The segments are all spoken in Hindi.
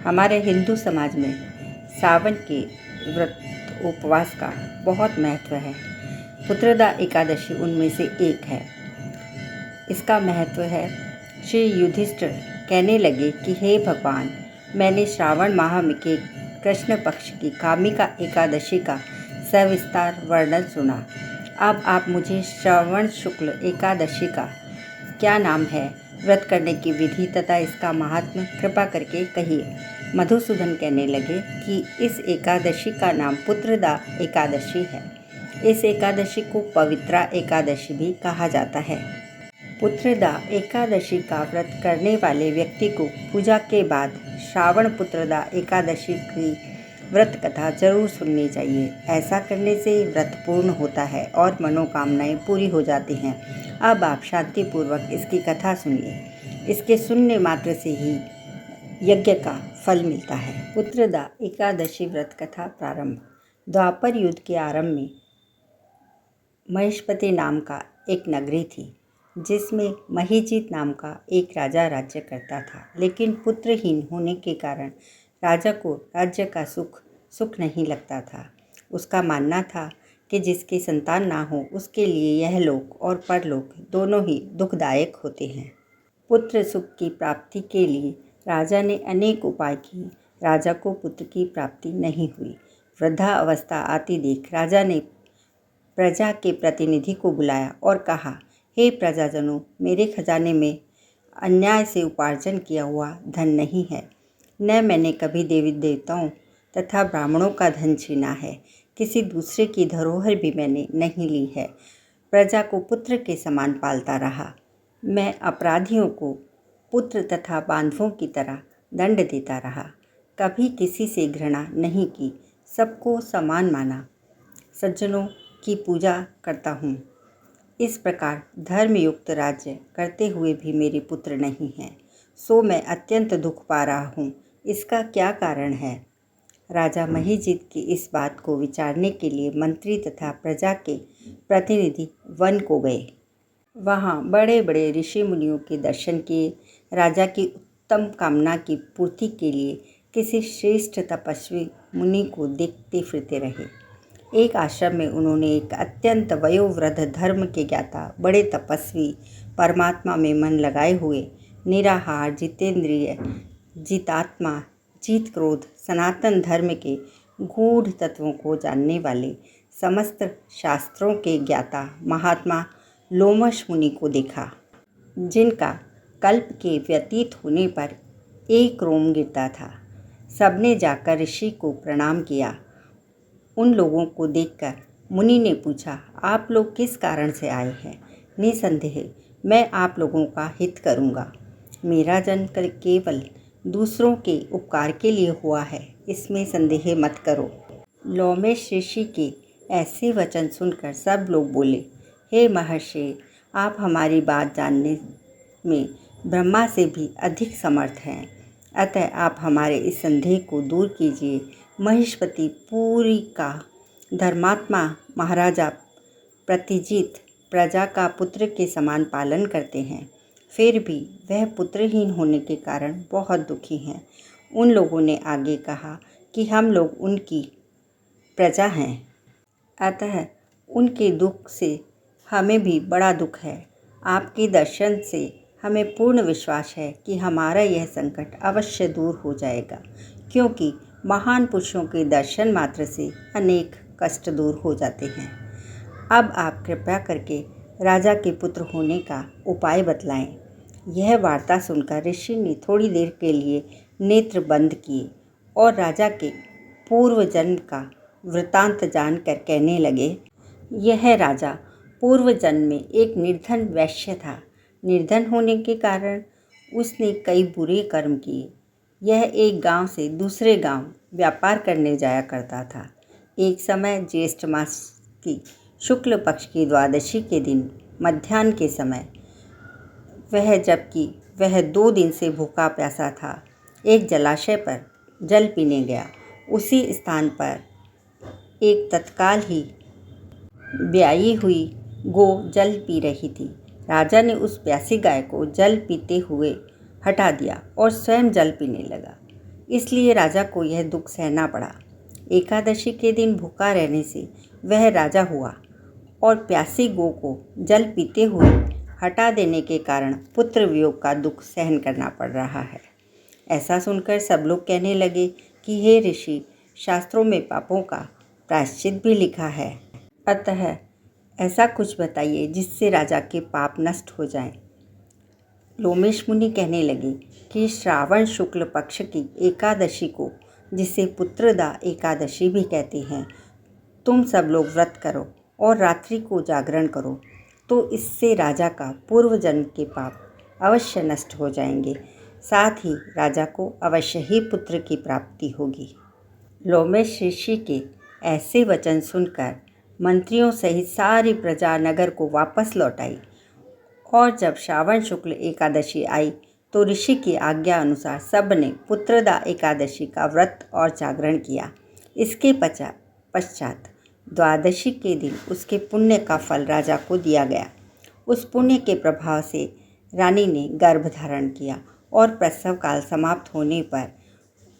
हमारे हिंदू समाज में सावन के व्रत उपवास का बहुत महत्व है। पुत्रदा एकादशी उनमें से एक है। इसका महत्व है, श्री युधिष्ठिर कहने लगे कि हे भगवान, मैंने श्रावण माह में के कृष्ण पक्ष की कामिका एकादशी का सविस्तार वर्णन सुना। अब आप मुझे श्रवण शुक्ल एकादशी का क्या नाम है, व्रत करने की विधि तथा इसका महात्म्य कृपा करके कहिए। मधुसूदन कहने लगे कि इस एकादशी का नाम पुत्रदा एकादशी है। इस एकादशी को पवित्रा एकादशी भी कहा जाता है। पुत्रदा एकादशी का व्रत करने वाले व्यक्ति को पूजा के बाद श्रावण पुत्रदा एकादशी की व्रत कथा जरूर सुननी चाहिए। ऐसा करने से व्रत पूर्ण होता है और मनोकामनाएं पूरी हो जाती हैं। अब आप शांतिपूर्वक इसकी कथा सुनिए। इसके सुनने मात्र से ही यज्ञ का फल मिलता है। पुत्रदा एकादशी व्रत कथा प्रारंभ। द्वापर युद्ध के आरंभ में महिष्पति नाम का एक नगरी थी, जिसमें महीजीत नाम का एक राजा राज्य करता था। लेकिन पुत्रहीन होने के कारण राजा को राज्य का सुख नहीं लगता था। उसका मानना था कि जिसकी संतान ना हो, उसके लिए यह लोक और परलोक दोनों ही दुखदायक होते हैं। पुत्र सुख की प्राप्ति के लिए राजा ने अनेक उपाय किए। राजा को पुत्र की प्राप्ति नहीं हुई। वृद्धा अवस्था आती देख राजा ने प्रजा के प्रतिनिधि को बुलाया और कहा, हे प्रजाजनों, मेरे खजाने में अन्याय से उपार्जन किया हुआ धन नहीं है। न मैंने कभी देवी देवताओं तथा ब्राह्मणों का धन छीना है। किसी दूसरे की धरोहर भी मैंने नहीं ली है। प्रजा को पुत्र के समान पालता रहा। मैं अपराधियों को पुत्र तथा बांधवों की तरह दंड देता रहा। कभी किसी से घृणा नहीं की, सबको समान माना। सज्जनों की पूजा करता हूँ। इस प्रकार धर्मयुक्त राज्य करते हुए भी मेरे पुत्र नहीं हैं, सो मैं अत्यंत दुख पा रहा हूँ। इसका क्या कारण है? राजा महीजीत की इस बात को विचारने के लिए मंत्री तथा प्रजा के प्रतिनिधि वन को गए। वहाँ बड़े बड़े ऋषि मुनियों के दर्शन किए। राजा की उत्तम कामना की पूर्ति के लिए किसी श्रेष्ठ तपस्वी मुनि को देखते फिरते रहे। एक आश्रम में उन्होंने एक अत्यंत वयोवृद्ध धर्म के ज्ञाता, बड़े तपस्वी, परमात्मा में मन लगाए हुए, निराहार, जितेंद्रिय, जितात्मा, जीत क्रोध, सनातन धर्म के गूढ़ तत्वों को जानने वाले, समस्त शास्त्रों के ज्ञाता महात्मा लोमश मुनि को देखा, जिनका कल्प के व्यतीत होने पर एक रोम गिरता था। सबने जाकर ऋषि को प्रणाम किया। उन लोगों को देखकर मुनि ने पूछा, आप लोग किस कारण से आए हैं? निसंदेह मैं आप लोगों का हित करूँगा। मेरा जन्म केवल दूसरों के उपकार के लिए हुआ है, इसमें संदेह मत करो। लोमेश ऋषि के ऐसे वचन सुनकर सब लोग बोले, हे महर्षि, आप हमारी बात जानने में ब्रह्मा से भी अधिक समर्थ हैं, अतः आप हमारे इस संदेह को दूर कीजिए। महिष्पति पूरी का धर्मात्मा महाराजा प्रतिजीत प्रजा का पुत्र के समान पालन करते हैं, फिर भी वह पुत्रहीन होने के कारण बहुत दुखी हैं। उन लोगों ने आगे कहा कि हम लोग उनकी प्रजा हैं, अतः उनके दुख से हमें भी बड़ा दुख है। आपके दर्शन से हमें पूर्ण विश्वास है कि हमारा यह संकट अवश्य दूर हो जाएगा, क्योंकि महान पुरुषों के दर्शन मात्र से अनेक कष्ट दूर हो जाते हैं। अब आप कृपया करके राजा के पुत्र होने का उपाय बतलाएं। यह वार्ता सुनकर ऋषि ने थोड़ी देर के लिए नेत्र बंद किए और राजा के पूर्व जन्म का वृतांत जानकर कहने लगे, यह राजा पूर्व जन्म में एक निर्धन वैश्य था। निर्धन होने के कारण उसने कई बुरे कर्म किए। यह एक गांव से दूसरे गांव व्यापार करने जाया करता था। एक समय ज्येष्ठ मास की शुक्ल पक्ष की द्वादशी के दिन मध्याह्न के समय जबकि वह 2 दिन से भूखा प्यासा था, एक जलाशय पर जल पीने गया। उसी स्थान पर एक तत्काल ही ब्याई हुई गो जल पी रही थी। राजा ने उस प्यासी गाय को जल पीते हुए हटा दिया और स्वयं जल पीने लगा। इसलिए राजा को यह दुख सहना पड़ा। एकादशी के दिन भूखा रहने से वह राजा हुआ और प्यासी गौ को जल पीते हुए हटा देने के कारण पुत्र वियोग का दुख सहन करना पड़ रहा है। ऐसा सुनकर सब लोग कहने लगे कि हे ऋषि, शास्त्रों में पापों का प्रायश्चित भी लिखा है, अतः ऐसा कुछ बताइए जिससे राजा के पाप नष्ट हो जाएं। लोमेश मुनि कहने लगे कि श्रावण शुक्ल पक्ष की एकादशी को, जिसे पुत्रदा एकादशी भी कहते हैं, तुम सब लोग व्रत करो और रात्रि को जागरण करो, तो इससे राजा का पूर्व जन्म के पाप अवश्य नष्ट हो जाएंगे। साथ ही राजा को अवश्य ही पुत्र की प्राप्ति होगी। लोमेश ऋषि के ऐसे वचन सुनकर मंत्रियों सहित सारी प्रजा नगर को वापस लौट आई और जब श्रावण शुक्ल एकादशी आई तो ऋषि की आज्ञा अनुसार सब ने पुत्रदा एकादशी का व्रत और जागरण किया। इसके पश्चात द्वादशी के दिन उसके पुण्य का फल राजा को दिया गया। उस पुण्य के प्रभाव से रानी ने गर्भ धारण किया और प्रसव काल समाप्त होने पर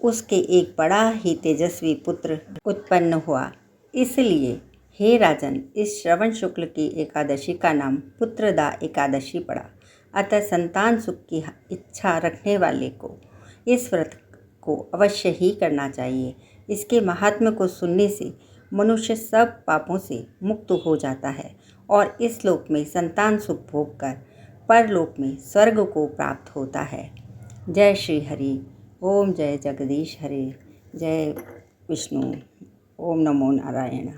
उसके एक बड़ा ही तेजस्वी पुत्र उत्पन्न हुआ। इसलिए हे राजन, इस श्रवण शुक्ल की एकादशी का नाम पुत्रदा एकादशी पड़ा। अतः संतान सुख की इच्छा रखने वाले को इस व्रत को अवश्य ही करना चाहिए। इसके महात्म्य को सुनने से मनुष्य सब पापों से मुक्त हो जाता है और इस लोक में संतान सुख भोग कर परलोक में स्वर्ग को प्राप्त होता है। जय श्री हरि। ओम जय जगदीश हरे। जय विष्णु। ओम नमो नारायण।